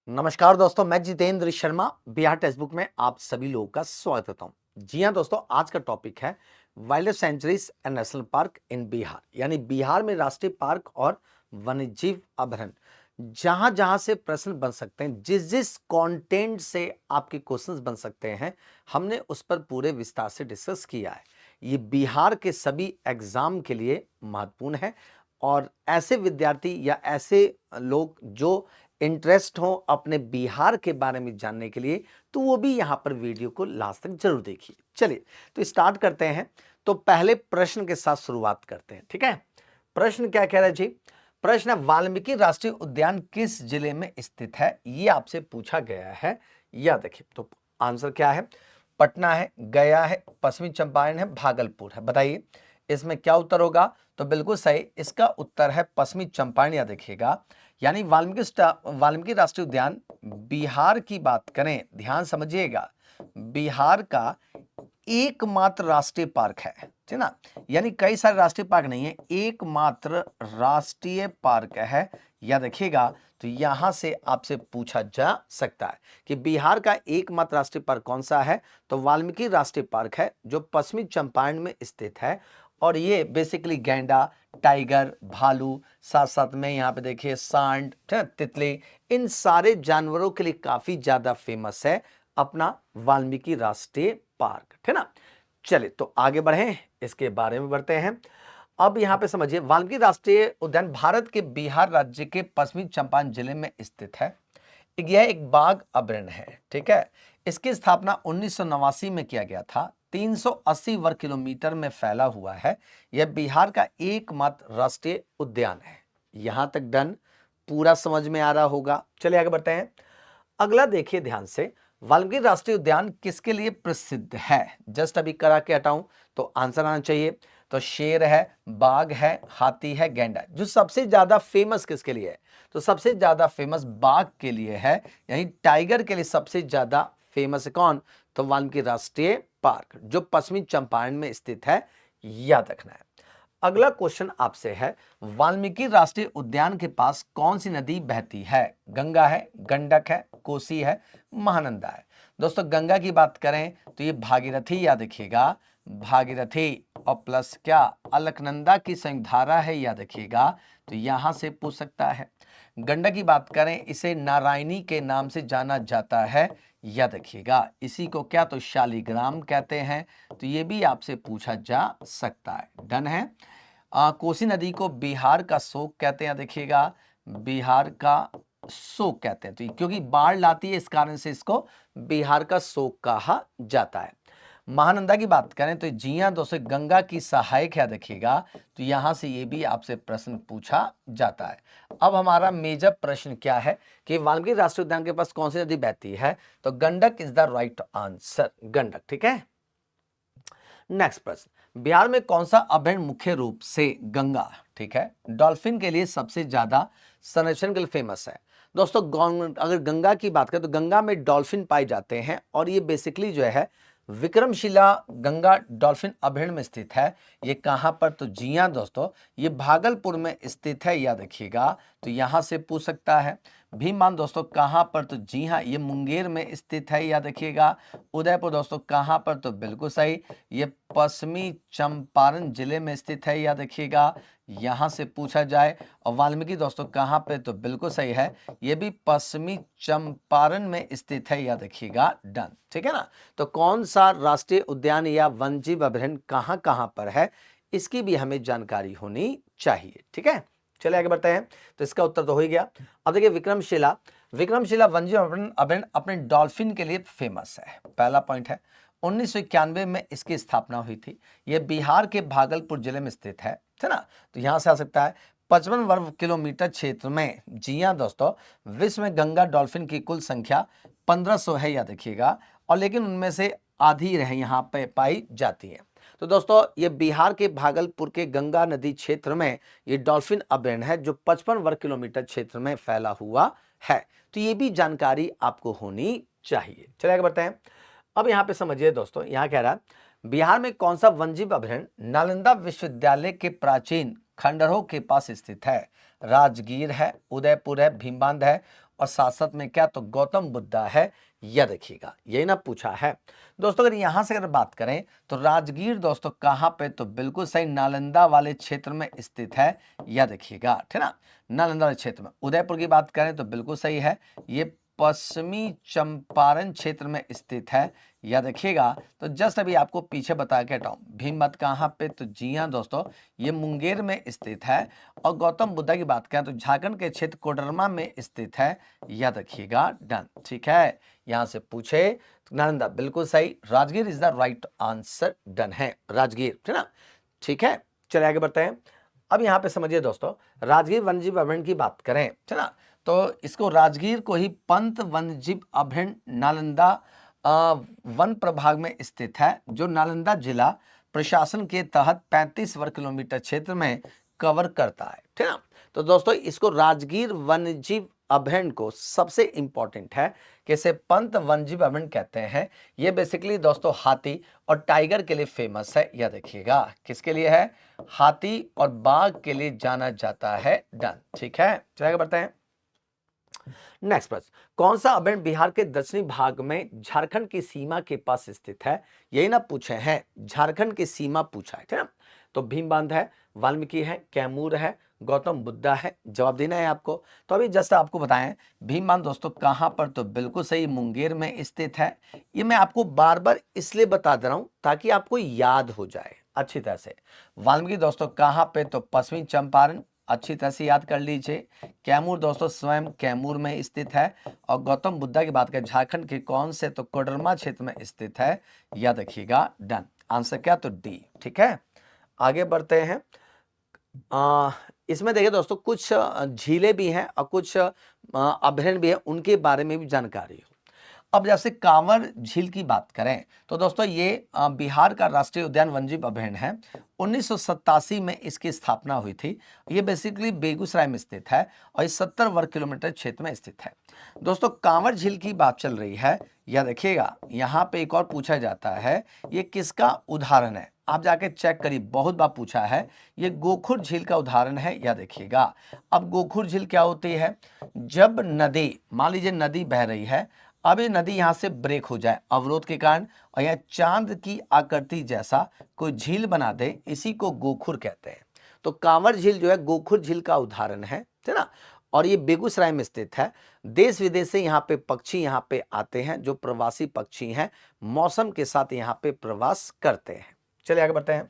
नमस्कार दोस्तों, मैं जितेंद्र शर्मा बिहार टेक्स्ट बुक में आप सभी लोगों का स्वागत करता हूं। जी हां दोस्तों, आज का टॉपिक है wild life sanctuaries and national park इन बिहार, यानी बिहार में राष्ट्रीय पार्क और वन्यजीव अभयारण्य। जहां जहां से प्रश्न बन सकते हैं, जिस जिस कंटेंट से आपके क्वेश्चंस बन सकते हैं, हमने उस पर पूरे विस्तार से डिस्कस किया है। ये बिहार के सभी एग्जाम के लिए महत्वपूर्ण है और ऐसे विद्यार्थी या ऐसे लोग जो इंटरेस्ट हो अपने बिहार के बारे में जानने के लिए, तो वो भी यहां पर वीडियो को लास्ट तक जरूर देखिए। चलिए तो स्टार्ट करते हैं। तो पहले प्रश्न के साथ शुरुआत करते हैं, ठीक है। प्रश्न क्या कह रहा है जी? प्रश्न है, वाल्मीकि राष्ट्रीय उद्यान किस जिले में स्थित है? ये आपसे पूछा गया है। या देखिए, तो आंसर क्या है? पटना है, गया है, पश्चिमी चंपारण है, भागलपुर है। बताइए इसमें क्या उत्तर होगा? तो बिल्कुल सही, इसका उत्तर है पश्चिमी चंपारण। या देखिएगा, यानी वाल्मीकि राष्ट्रीय उद्यान बिहार की बात करें, ध्यान समझिएगा, बिहार का एकमात्र राष्ट्रीय पार्क है, ठीक ना। यानी कई सारे राष्ट्रीय पार्क नहीं है, एकमात्र राष्ट्रीय पार्क है। या देखिएगा, तो यहां से आपसे पूछा जा सकता है कि बिहार का एकमात्र राष्ट्रीय पार्क कौन सा है? तो वाल्मीकि राष्ट्रीय पार्क है, जो पश्चिमी चंपारण में स्थित है। और ये बेसिकली गैंडा, टाइगर, भालू, साथ साथ में यहाँ पे देखिए सांड, तितली, इन सारे जानवरों के लिए काफी ज्यादा फेमस है अपना वाल्मीकि राष्ट्रीय पार्क, ठीक ना। चलिए तो आगे बढ़े, इसके बारे में बढ़ते हैं। अब यहां पे समझिए, वाल्मीकि राष्ट्रीय उद्यान भारत के बिहार राज्य के पश्चिमी चंपारण जिले में स्थित है। यह एक बाघ अभयारण्य है, ठीक है। इसकी स्थापना 1989 में किया गया था। 380 वर्ग किलोमीटर में फैला हुआ है। यह बिहार का एकमात्र राष्ट्रीय उद्यान है। यहां तक डन, पूरा समझ में आ रहा होगा। चलिए आगे बढ़ते हैं। अगला देखिए ध्यान से, वाल्मीकि राष्ट्रीय उद्यान किसके लिए प्रसिद्ध है? जस्ट अभी करा के हटाऊं तो आंसर आना चाहिए। तो शेर है, बाघ है, हाथी है, गैंडा है। जो सबसे ज्यादा फेमस किसके लिए है? तो सबसे ज्यादा फेमस बाघ के लिए है, यानी टाइगर के लिए सबसे ज्यादा फेमस है कौन? तो वाल्मीकि राष्ट्रीय पार्क, जो पश्चिमी चंपारण में स्थित है। याद रखना है। अगला क्वेश्चन आपसे है, वाल्मीकि राष्ट्रीय उद्यान के पास कौन सी नदी बहती है? गंगा है, गंडक है, कोसी है, महानंदा है। दोस्तों गंगा की बात करें तो ये भागीरथी, याद रखिएगा, भागीरथी और प्लस क्या, अलकनंदा की संयुक्त धारा है, याद रखिएगा। तो यहां से पूछ सकता है। गंडक की बात करें, इसे नारायणी के नाम से जाना जाता है, याद रखिएगा। इसी को क्या, तो शालिग्राम कहते हैं। तो ये भी आपसे पूछा जा सकता है। डन है। कोसी नदी को बिहार का शोक कहते हैं, देखिएगा, बिहार का शोक कहते हैं। तो क्योंकि बाढ़ लाती है, इस कारण से इसको बिहार का शोक कहा जाता है। महानंदा की बात करें तो जी हां दोस्तों, गंगा की सहायक है, देखिएगा। तो यहां से ये भी आपसे प्रश्न पूछा जाता है। अब हमारा मेजर प्रश्न क्या है कि वाल्मीकि राष्ट्रीय उद्यान के पास कौन सी नदी बहती है? तो Gandak is the right answer, Gandak, ठीक है। नेक्स्ट प्रश्न, बिहार में कौन सा अभयारण्य मुख्य रूप से गंगा, ठीक है, डॉल्फिन के लिए सबसे ज्यादा संरक्षण के लिए फेमस है? दोस्तों अगर गंगा की बात करें तो गंगा में डॉल्फिन पाए जाते हैं, और ये बेसिकली जो है विक्रमशिला गंगा डॉल्फिन अभयारण्य में स्थित है। ये कहां पर? तो जी हां दोस्तों, ये भागलपुर में स्थित है, याद रखिएगा। तो यहां से पूछ सकता है। भीमान दोस्तों कहां पर? तो जी हां, ये मुंगेर में स्थित है, याद रखिएगा। उदयपुर दोस्तों कहां पर? तो बिल्कुल सही, ये पश्चिमी चंपारण जिले में स्थित है, याद रखिएगा। यहां से पूछा जाए। और वाल्मीकि दोस्तों कहां पे? तो बिल्कुल सही है, ये भी पश्चिमी चंपारण में स्थित है, याद रखिएगा। डन, ठीक है ना। तो कौन सा राष्ट्रीय उद्यान या वन्यजीव अभयारण्य कहां कहां पर है, इसकी भी हमें जानकारी होनी चाहिए, ठीक है। चलिए आगे बढ़ते हैं। तो इसका उत्तर तो हो ही गया। अब देखिए, विक्रमशिला वन्यजीव अभयारण्य अपने डॉल्फिन के लिए फेमस है, पहला पॉइंट है। 1991 में इसकी स्थापना हुई थी। यह बिहार के भागलपुर जिले में स्थित है ना। तो यहां से आ सकता है। 55 वर्ग किलोमीटर क्षेत्र में, जी हां दोस्तों, विश्व में गंगा डॉल्फिन की कुल संख्या 1500 है, याद रखिएगा। और लेकिन उनमें से आधी रहे यहाँ पे पाई जाती है। तो दोस्तों ये बिहार के भागलपुर के गंगा नदी क्षेत्र में ये डॉल्फिन अभयारण्य है, जो 55 वर्ग किलोमीटर क्षेत्र में फैला हुआ है। तो ये भी जानकारी आपको होनी चाहिए। चलिए आगे बढ़ते हैं। अब यहां पे समझिए दोस्तों, यहां कह रहा है, बिहार में कौन सा वन्यजीव अभयारण्य नालंदा विश्वविद्यालय के प्राचीन खंडहरों के पास स्थित है? राजगीर है, उदयपुर है, भीमबांध है, और साथ साथ में क्या, तो गौतम बुद्धा है, यह देखिएगा, यही ना पूछा है दोस्तों। अगर यहां से अगर बात करें तो राजगीर दोस्तों कहां पे, तो बिल्कुल सही, नालंदा वाले क्षेत्र में स्थित है, यह देखिएगा, ठीक ना, नालंदा वाले क्षेत्र में। उदयपुर की बात करें तो बिल्कुल सही है, ये पश्चिमी चंपारण क्षेत्र में स्थित है, या देखिएगा। तो जस्ट अभी आपको पीछे बता के हटाऊं, भीमबंध कहां पे, तो जी हां दोस्तों, ये मुंगेर में स्थित है। और गौतम बुद्धा की बात करें तो झारखंड के क्षेत्र कोडरमा में स्थित है, याद रखिएगा, डन, ठीक है। यहां से पूछे तो नालंदा बिल्कुल सही, Rajgir is the right answer, done है राजगीर, ठीक ना, ठीक है। चलिए आगे बढ़ते हैं। अब यहां पे समझिए दोस्तों, राजगीर वन्यजीव अभयारण्य की बात करें, ठीक ना, तो इसको राजगीर को ही पंत वन्यजीव अभयारण्य नालंदा वन प्रभाग में स्थित है, जो नालंदा जिला प्रशासन के तहत 35 वर्ग किलोमीटर क्षेत्र में कवर करता है, ठीक ना। तो दोस्तों इसको राजगीर वन्यजीव अभयारण्य को सबसे इंपॉर्टेंट है कि इसे पंत वन्यजीव अभयारण्य कहते हैं। ये बेसिकली दोस्तों हाथी और टाइगर के लिए फेमस है, यह देखिएगा, किसके लिए है, हाथी और बाघ के लिए जाना जाता है, डन, ठीक है। चलिए बढ़ते हैं। नेक्स्ट प्रश्न, कौन सा अभयारण्य बिहार के दक्षिणी भाग में झारखंड की सीमा के पास स्थित है, यही ना पूछे हैं, झारखंड की सीमा पूछा है, ठीक है। तो भीमबांध है, वाल्मीकि है, कैमूर है, गौतम बुद्धा है, जवाब देना है आपको। तो अभी जस्ट आपको बताएं, भीमबांध दोस्तों कहां पर, तो बिल्कुल सही, मुंगेर में स्थित है। ये मैं आपको बार बार इसलिए बता दे रहा हूं ताकि आपको याद हो जाए अच्छी तरह से। वाल्मीकि दोस्तों कहां पे, तो पश्चिमी चंपारण, अच्छी तरह से याद कर लीजिए। कैमूर दोस्तों स्वयं कैमूर में स्थित है। और गौतम बुद्धा की बात करें झारखंड के कौन से, तो कोडरमा क्षेत्र में स्थित है, याद रखिएगा, डन, आंसर क्या, तो डी, ठीक है। आगे बढ़ते हैं। इसमें देखिए दोस्तों कुछ झीलें भी हैं और कुछ अभयारण्य भी है, उनके बारे में भी जानकारी हो। अब जैसे कांवर झील की बात करें तो दोस्तों ये बिहार का राष्ट्रीय उद्यान वन्यजीव अभयारण्य है। 1987 में इसकी स्थापना हुई थी। ये बेसिकली बेगूसराय में स्थित है और इस 70 वर्ग किलोमीटर क्षेत्र में स्थित है। दोस्तों कांवर झील की बात चल रही है, या देखिएगा यहाँ पे एक और पूछा जाता है, ये किसका उदाहरण है, आप जाके चेक करिए, बहुत बार पूछा है। ये गोखुर झील का उदाहरण है, या देखिएगा। अब गोखुर झील क्या होती है, जब नदी, मान लीजिए नदी बह रही है, अब ये नदी यहां से ब्रेक हो जाए अवरोध के कारण और यह चांद की आकृति जैसा कोई झील बना दे, इसी को गोखुर कहते हैं। तो कांवर झील जो है गोखुर झील का उदाहरण है ना। और ये बेगूसराय में स्थित है। देश विदेश से यहाँ पे पक्षी यहाँ पे आते हैं, जो प्रवासी पक्षी हैं, मौसम के साथ यहाँ पे प्रवास करते हैं। चलिए आगे बढ़ते हैं।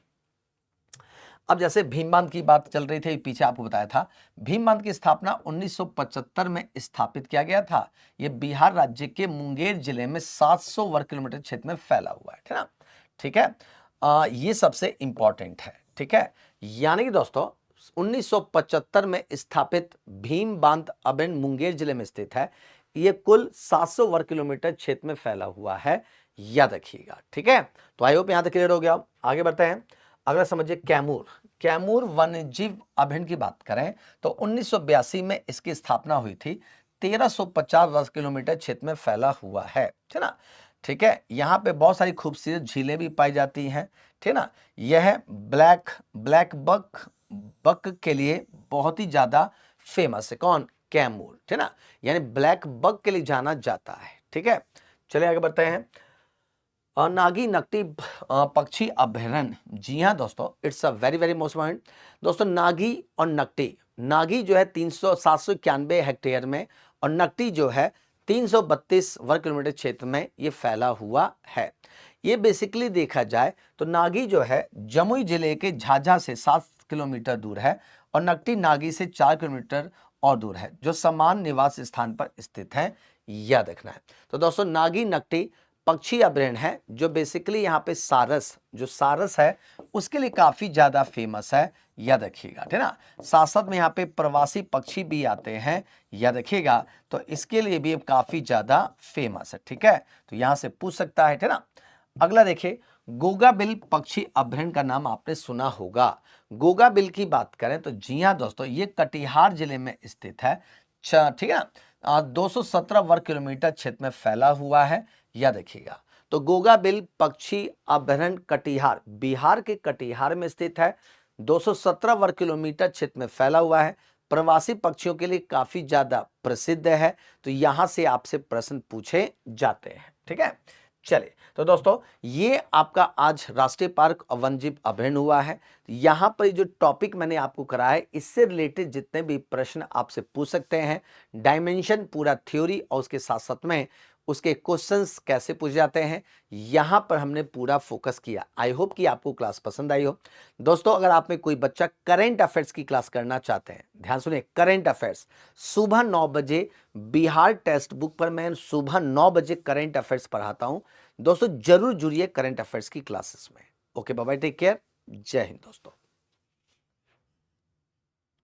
अब जैसे भीमबांध की बात चल रही थी, पीछे आपको बताया था, भीमबांध की स्थापना 1975 में स्थापित किया गया था। यह बिहार राज्य के मुंगेर जिले में 700 वर्ग किलोमीटर क्षेत्र में फैला हुआ है, ठीक ना, ठीक है। ये सबसे इंपॉर्टेंट है, ठीक है। यानी कि दोस्तों 1975 में स्थापित भीम बांध अभयारण्य मुंगेर जिले में स्थित है। यह कुल 700 वर्ग किलोमीटर क्षेत्र में फैला हुआ है, याद रखिएगा, ठीक है। तो आई होप यहां तक क्लियर हो गया। आगे बढ़ते हैं। अगला समझिए कैमूर। कैमूर वन्यजीव अभयारण्य की बात करें तो 1982 में इसकी स्थापना हुई थी। 1350 वर्ग किलोमीटर क्षेत्र में फैला हुआ है, ठीक ना, ठीक है। यहाँ पे बहुत सारी खूबसूरत झीलें भी पाई जाती हैं, ठीक ना। यह ब्लैक बक के लिए बहुत ही ज्यादा फेमस है, कौन, कैमूर, ठीक ना, यानी ब्लैक बक के लिए जाना जाता है, ठीक है। चलिए आगे बढ़ते हैं। नागी नकटी पक्षी अभयारण्य, जी हाँ दोस्तों, it's a very very most point. दोस्तों नागी और नकटी, नागी जो है 791 हेक्टेयर में और नकटी जो है 332 वर्ग किलोमीटर क्षेत्र में ये फैला हुआ है। ये बेसिकली देखा जाए तो नागी जो है जमुई जिले के झाझा से 7 किलोमीटर दूर है और नकटी नागी से 4 किलोमीटर और दूर है, जो समान निवास स्थान पर स्थित है, याद रखना है। तो दोस्तों नागी नकटी पक्षी अभयारण्य है, जो बेसिकली यहाँ पे सारस, जो सारस है उसके लिए काफी ज्यादा फेमस है, याद रखिएगा, ठीक ना। साथ साथ में यहाँ पे प्रवासी पक्षी भी आते हैं, याद रखिएगा, तो इसके लिए भी काफी ज्यादा फेमस है, ठीक है। तो यहां से पूछ सकता है, ठीक ना। अगला देखिए, गोगाबिल पक्षी अभयारण्य का नाम आपने सुना होगा। गोगाबिल की बात करें तो जी हाँ दोस्तों, ये कटिहार जिले में स्थित है, ठीक है ना। 217 वर्ग किलोमीटर क्षेत्र में फैला हुआ है, याद रखिएगा। तो गोगाबिल पक्षी अभयारण्य कटिहार, बिहार के कटिहार में स्थित है, 217 वर्ग किलोमीटर क्षेत्र में फैला हुआ है। प्रवासी पक्षियों के लिए काफी ज्यादा प्रसिद्ध है, तो यहां से आपसे प्रश्न पूछे जाते हैं। ठीक है, चलिए तो दोस्तों ये आपका आज राष्ट्रीय पार्क और वन्यजीव अभयारण्य हुआ है। यहां पर जो टॉपिक मैंने आपको कराया है, इससे रिलेटेड जितने भी प्रश्न आपसे पूछ सकते हैं, डायमेंशन पूरा थ्योरी और उसके साथ साथ में उसके क्वेश्चंस कैसे पूछे जाते हैं, यहां पर हमने पूरा फोकस किया। आई होप कि आपको क्लास पसंद आई हो। दोस्तों अगर आप में कोई बच्चा करंट अफेयर्स की क्लास करना चाहते हैं, ध्यान सुनिए, करंट अफेयर्स सुबह 9 बजे बिहार टेक्स्ट बुक पर मैं सुबह 9 बजे करंट अफेयर्स पढ़ाता हूं। दोस्तों जरूर जुड़िए करंट अफेयर्स की क्लासेस में। Okay bye bye, take care, जय हिंद दोस्तों।